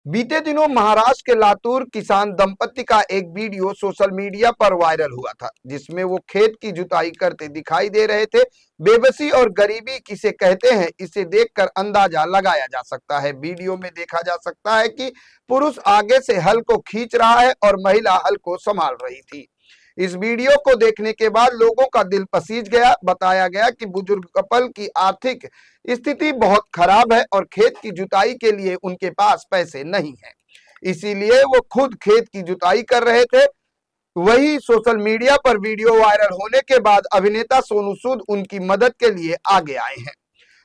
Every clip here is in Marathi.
बीते दिनों महाराष्ट्र के लातूर किसान दंपति का एक वीडियो सोशल मीडिया पर वायरल हुआ था, जिसमें वो खेत की जुताई करते दिखाई दे रहे थे। बेबसी और गरीबी किसे कहते हैं, इसे देखकर अंदाजा लगाया जा सकता है। वीडियो में देखा जा सकता है कि पुरुष आगे से हल को खींच रहा है और महिला हल को संभाल रही थी। इस वीडियो को देखने के बाद लोगों का दिल पसीज गया। बताया गया कि बुजुर्ग कपल की आर्थिक स्थिति बहुत खराब है और खेत की जुताई के लिए उनके पास पैसे नहीं है, इसीलिए वो खुद खेत की जुताई कर रहे थे। वही सोशल मीडिया पर वीडियो वायरल होने के बाद अभिनेता सोनू सूद उनकी मदद के लिए आगे आए हैं।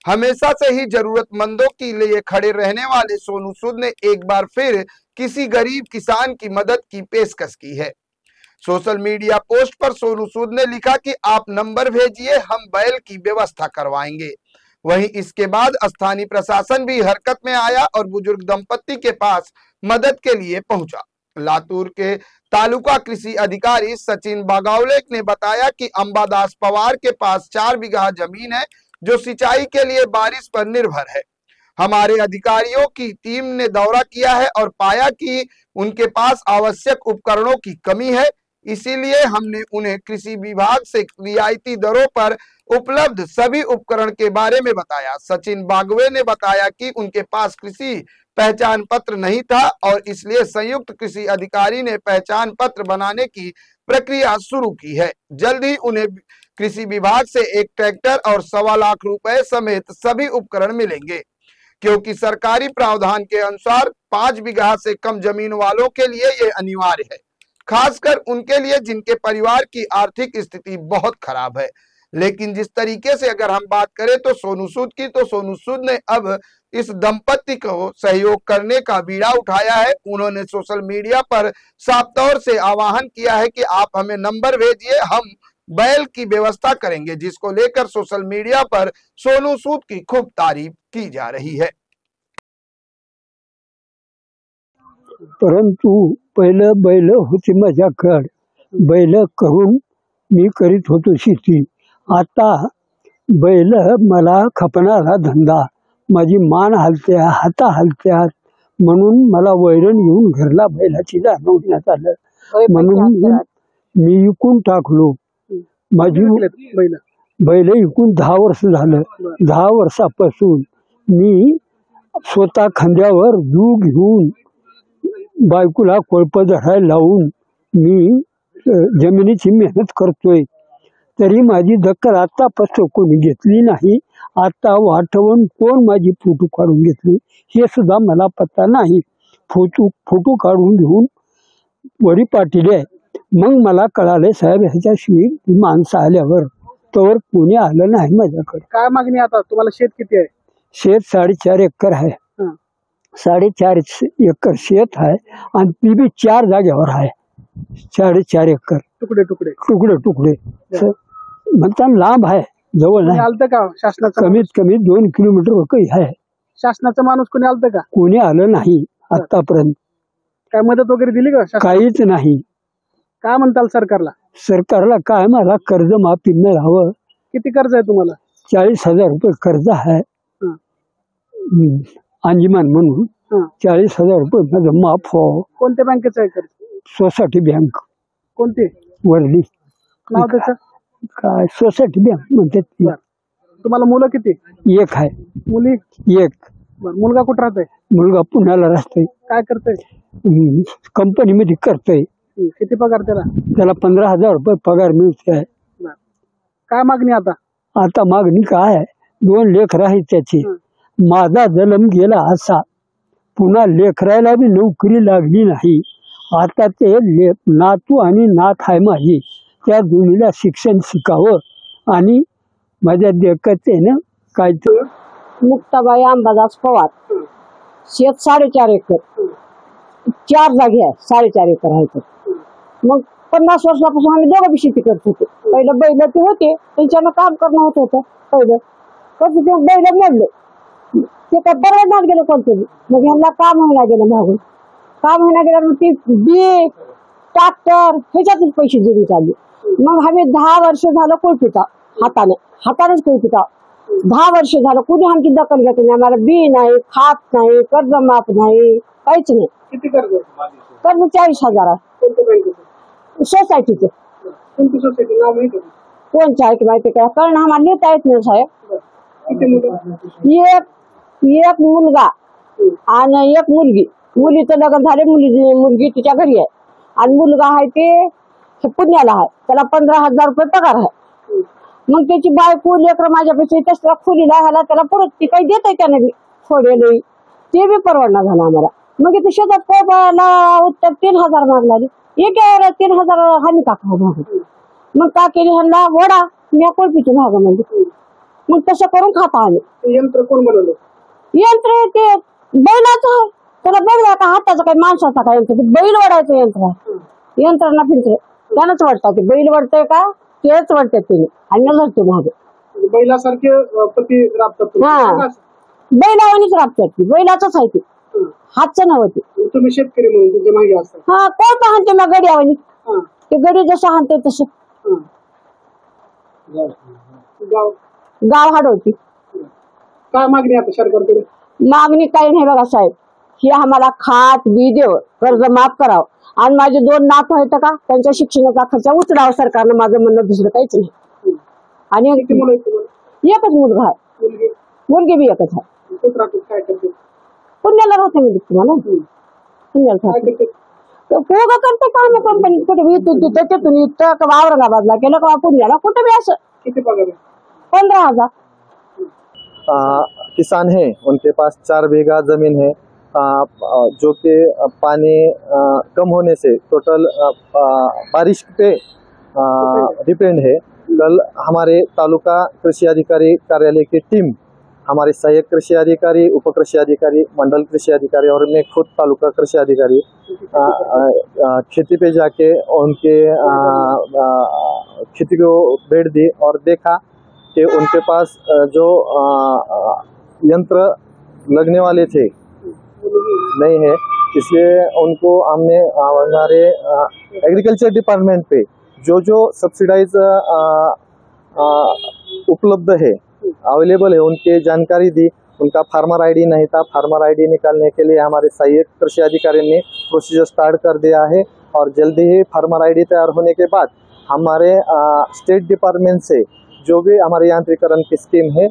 हमेशा से ही जरूरतमंदों के लिए खड़े रहने वाले सोनू सूद ने एक बार फिर किसी गरीब किसान की मदद की पेशकश की है। सोशल मीडिया पोस्ट पर सोनू सूद ने लिखा कि आप नंबर भेजिए, हम बैल की व्यवस्था करवाएंगे। वहीं इसके बाद स्थानीय प्रशासन भी हरकत में आया और बुजुर्ग दंपति के पास मदद के लिए पहुंचा। लातूर के तालुका कृषि अधिकारी सचिन बागावले ने बताया कि अंबादास पवार के पास 4 बीघा जमीन है, जो सिंचाई के लिए बारिश पर निर्भर है। हमारे अधिकारियों की टीम ने दौरा किया है और पाया कि उनके पास आवश्यक उपकरणों की कमी है, इसीलिए हमने उन्हें कृषि विभाग से रियायती दरों पर उपलब्ध सभी उपकरण के बारे में बताया। सचिन बागवे ने बताया कि उनके पास कृषि पहचान पत्र नहीं था और इसलिए संयुक्त कृषि अधिकारी ने पहचान पत्र बनाने की प्रक्रिया शुरू की है। जल्द ही उन्हें कृषि विभाग से एक ट्रैक्टर और 1.25 लाख रुपए समेत सभी उपकरण मिलेंगे, क्योंकि सरकारी प्रावधान के अनुसार 5 बीघा से कम जमीन वालों के लिए ये अनिवार्य है, खासकर उनके लिए जिनके परिवार की आर्थिक स्थिति बहुत खराब है। लेकिन जिस तरीके से अगर हम बात करें तो सोनू सूद की, तो सोनू सूद ने अब इस दंपति को सहयोग करने का बीड़ा उठाया है। उन्होंने सोशल मीडिया पर साफ तौर से आह्वान किया है कि आप हमें नंबर भेजिए, हम बैल की व्यवस्था करेंगे, जिसको लेकर सोशल मीडिया पर सोनू सूद की खूब तारीफ की जा रही है। परंतु पहिलं बैल होती माझ्याकडे, बैल करून मी करीत होतो शेती। आता बैल मला खपणारा धंदा, माझी मान हलते, हाता हलत्यात, म्हणून मला वैरण घेऊन घरला बैलाची जाणवण्यात आलं, म्हणून मी विकून टाकलो। माझी बैल विकून 10 वर्ष झालं। 10 वर्षापासून मी स्वतः खांद्यावर जीव घेऊन बायकोला कोळप धरायला लावून मी जमिनीची मेहनत करतोय, तरी माझी दखल आतापासून कोणी घेतली नाही। आता वाटवून कोण माझी फोटो काढून घेतली हे सुद्धा मला पत्ता नाही। फोटो काढून घेऊन वरी पाठीले, मग मला कळाले साहेब ह्याच्याशिवाय माणसं आल्यावर तोवर कोणी आलं नाही माझ्याकडे। काय मागणी आता तुम्हाला? शेत किती आहे? शेत 4.5 एकर आहे। 4.5 एकर शेत आहे आणि ती बी 4 जागेवर आहे। 4.5 एकर तुकडे तुकडे तुकडे तुकडे म्हणतात लांब आहे, जवळ नाही। आलतं का शासनाचं? कमीत कमी 2 किलोमीटर काही आहे। शासनाचा माणूस कोणी आलतं का? कोणी आलं नाही आतापर्यंत। काय मदत वगैरे दिली का शासनाने? काहीच नाही। काय म्हणताल सरकारला? सरकारला काय, मला कर्ज माफी मिळावं। किती कर्ज आहे तुम्हाला? 40,000 रुपये कर्ज आहे अंजुमन म्हणून। 40,000 रुपये माझं माफ हो। कोणत्या बँकेचं आहे कर्ज? सोसायटी बँक कोणती? वरली। नाव त्याचं काय सोसायटी बँक म्हणतात ती। तुम्हाला मुलं किती? एक आहे। मुली? एक। मुलगा कुठं राहतोय? मुलगा पुण्याला राहतोय। काय करतोय? कंपनीमध्ये करतोय। किती पगार त्याला? त्याला 15,000 रुपये पगार मिळते। काय मागणी आता? आता मागणी काय आहे, 2 लेकरं आहेत त्याची। माझा जन्म गेला असा, पुन्हा लेकरायला बी नोकरी लागली नाही। आता ते नातू आणि नात आहे माझी, त्या दोन्हीला शिक्षण शिकावं आणि माझ्या देखतेनं काय तर। मुक्ताबाई अंबादास पवार, शेत 4.5 एकर, 4 जागे आहे, 4.5 एकर आहे। मग 50 वर्षापासून आम्ही दोघं बी शेती करत होतो। पहिलं बैल ते होते, त्यांच्यानं काम करणं होत होतं। पहिलं कसं ते बैल मोडले, ते काय बरोबर नाही गेलं कोणतरी, मग ह्यांना काम व्हायला गेलं, मागून काम व्हायला गेलं, मग ती बी ट्रॅक्टर ह्याच्यातच पैसे दिली चालली। मग आम्ही 10 वर्ष झालं कोळपिता, हातानेच कोळपिता। 10 वर्ष झालं कुणी आमची दखल घेत नाही. आम्हाला बी नाही, खात नाही, कर्ज माफ नाही, काहीच नाही. किती कर्ज आहे? कर्ज 40,000 आहे. कोणत्या बँकेचं? सोसायटीचं. कोणती सोसायटी नाव माहिती आहे? कोणच्या आहे की माहिती काय? कारण आम्हाला नेता येत नाही साहेब. किती मुलं? एक मुलगा आणि एक मुलगी. मुलीचं लग्न झाले, मुलगी तिच्या घरी आहे आणि मुलगा आहे ते पुण्याला आहे. त्याला 15,000 रुपये पगार आहे. मग त्याची बायको लेकर माझ्यापेक्षा त्याला खोलीला ह्याला त्याला परत ती काही देत आहे त्याने थोडे ते बी परवडणार झालं आम्हाला. मग इथे शेतात पोपाला उत्तर 3,000 मागणारी. एक 3,000 हानी टाका भाग. मग का केली ह्यांना वडा मी कोळपीची भाग म्हणजे. मग तसं करून खाता आम्ही. यंत्र कोण बनवलं? यंत्र ते बैलाचं आहे. त्याला बघ का हाताचं काही माणसाचा काय यंत्र, बैल वडायचं यंत्र आहे. यंत्रणा फिरते त्यानंच वडतात. ते बैल वडतंय का तेच वडतात तिने आणि नजरते मागे. बैलासारखे पती राबतात. हा बैलावानीच राबतात ती. बैलाचंच आहे ते, हातचं नव्हते. तुम्ही शेतकरी म्हणून तुमच्या मागे असतात. हा कोण पण हाणते मग गडी ते गडी जसं हाणते तसं गाव हाडवती. काय मागणी आता सरकारकडे? मागणी काही नाही बघा साहेब. ही आम्हाला खात बी देव, कर्ज माफ करावं आणि माझे 2 नातू आहेत का त्यांच्या शिक्षणाचा खर्च उचलावा सरकारनं. माझं म्हणणं दुसरं काहीच नाही. आणि किती मुलं आहेत तुम्हाला? एकच मुलगा आहे. मुलगी? मुलगी बी एकच आहे. कुठं राहतात? काय करते? पुण्याला राहते मी तुम्हाला. पुण्याला काय राहते. करते? पोगं करते काम कंपनी कुठे बी इथून तिथून इथं औरंगाबादला गेलं का पुण्याला कुठे बी असं. किती पगार आहे? 15,000. किसान है, उनके पास 4 बीघा जमीन है, जो कि पानी कम होने से टोटल बारिश पे डिपेंड है। कल हमारे तालुका कृषि अधिकारी कार्यालय की टीम, हमारे सहायक कृषि अधिकारी, उप कृषि अधिकारी, मंडल कृषि अधिकारी और मैं खुद तालुका कृषि अधिकारी खेती पे जाके उनके खेती को भेंट दी और देखा कि उनके पास जो यंत्र लगने वाले थे नहीं है, इसलिए उनको हमने हमारे एग्रीकल्चर डिपार्टमेंट पे जो सब्सिडाइज उपलब्ध है, अवेलेबल है, उनके जानकारी दी। उनका फार्मर आईडी नहीं था, फार्मर आईडी निकालने के लिए हमारे सहायक कृषि अधिकारी ने प्रोसीजर स्टार्ट कर दिया है और जल्दी ही फार्मर आईडी तैयार होने के बाद हमारे स्टेट डिपार्टमेंट से जो भी हमारे यांत्रिकरण की स्कीम है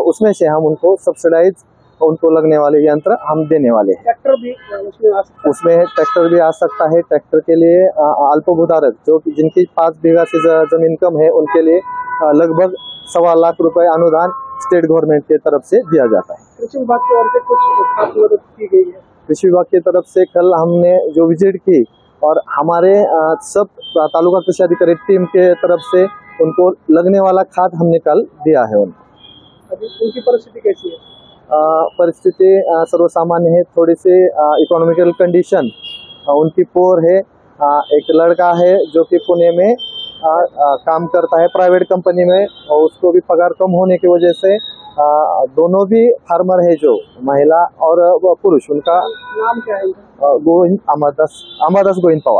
उसमें से हम उनको सब्सिडाइज उनको लगने वाले यंत्र हम देने वाले हैं। ट्रैक्टर भी उसमें ट्रैक्टर भी आ सकता है। ट्रैक्टर के लिए अल्पभूधारक जो कि जिनकी 5 बीघा से जमीन कम है उनके लिए लगभग 1.25 लाख रुपए अनुदान स्टेट गवर्नमेंट की तरफ से दिया जाता है। कृषि विभाग की ओर से कुछ खास मदद की गई है? कृषि विभाग की तरफ से कल हमने जो विजिट की और हमारे सब तालुका कृषि अधिकारी टीम के तरफ से उनको लगने वाला खाद हमने कल दिया है उनको। अभी उनकी परिस्थिति कैसी है? परिस्थिति सर्वसामान्य है, थोड़ी सी इकोनॉमिकल कंडीशन उनकी पोर है। एक लड़का है जो कि पुणे में काम करता है प्राइवेट कंपनी में और उसको भी पगार कम होने की वजह से दोनों भी फार्मर है, जो महिला और पुरुष, उनका नाम क्या है? गोविंद अमरदास गोविंद पवार।